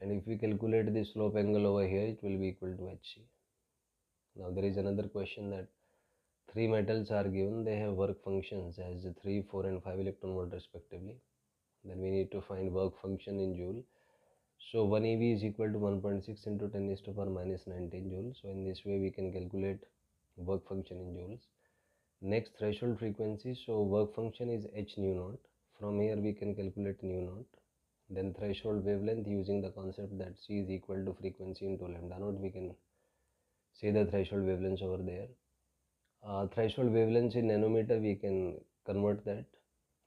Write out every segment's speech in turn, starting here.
and if we calculate the slope angle over here, it will be equal to hc. Now there is another question that three metals are given, they have work functions as 3, 4 and 5 electron volt respectively. Then we need to find work function in joule. So 1 eV is equal to 1.6 into 10 is to the power minus 19 joules. So in this way we can calculate work function in joules. Next, threshold frequency. So work function is h nu naught. From here we can calculate nu naught. Then threshold wavelength, using the concept that c is equal to frequency into lambda naught, we can say the threshold wavelengths over there. Threshold wavelengths in nanometer, we can convert that.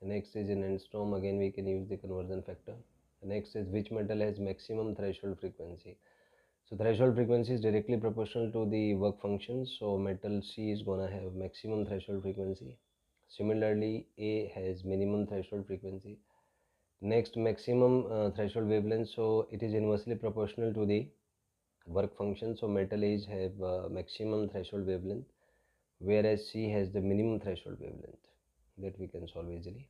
Next is in angstrom, again we can use the conversion factor. Next is which metal has maximum threshold frequency. So threshold frequency is directly proportional to the work function. So metal C is gonna have maximum threshold frequency. Similarly, A has minimum threshold frequency. Next, maximum threshold wavelength. So it is inversely proportional to the work function. So metal A's have maximum threshold wavelength, whereas C has the minimum threshold wavelength. That we can solve easily.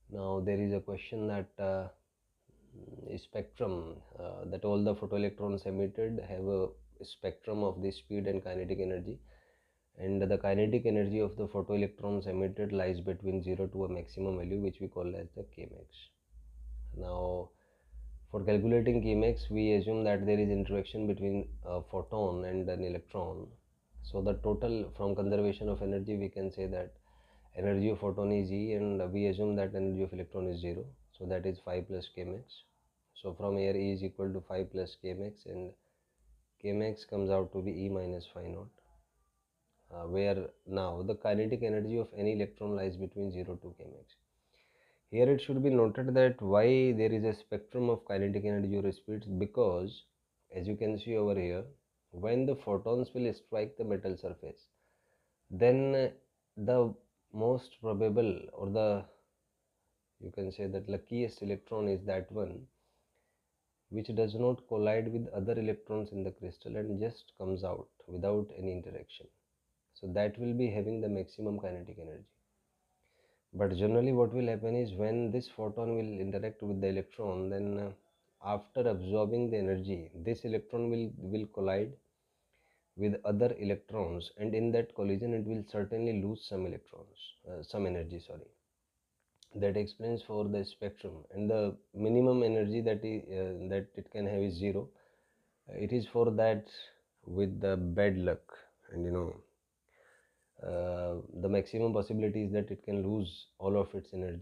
Now there is a question that spectrum, that all the photoelectrons emitted have a spectrum of the speed and kinetic energy, and the kinetic energy of the photoelectrons emitted lies between 0 to a maximum value, which we call as the Kmax. Now for calculating Kmax, we assume that there is interaction between a photon and an electron. So the total, from conservation of energy, we can say that energy of photon is E, and we assume that energy of electron is 0. So that is 5 plus Kmax. So from here E is equal to 5 plus Kmax, and Kmax comes out to be E minus phi naught, where now the kinetic energy of any electron lies between 0 to Kmax. Here it should be noted that why there is a spectrum of kinetic energy or speeds, because as you can see over here, when the photons will strike the metal surface, then the most probable, or the, you can say that luckiest electron is that one which does not collide with other electrons in the crystal and just comes out without any interaction. So that will be having the maximum kinetic energy. But generally what will happen is, when this photon will interact with the electron, then after absorbing the energy, this electron will collide with other electrons, and in that collision it will certainly lose some electrons, some energy, sorry. That explains for the spectrum, and the minimum energy that it can have is 0. It is for that with the bad luck, and the maximum possibility is that it can lose all of its energy.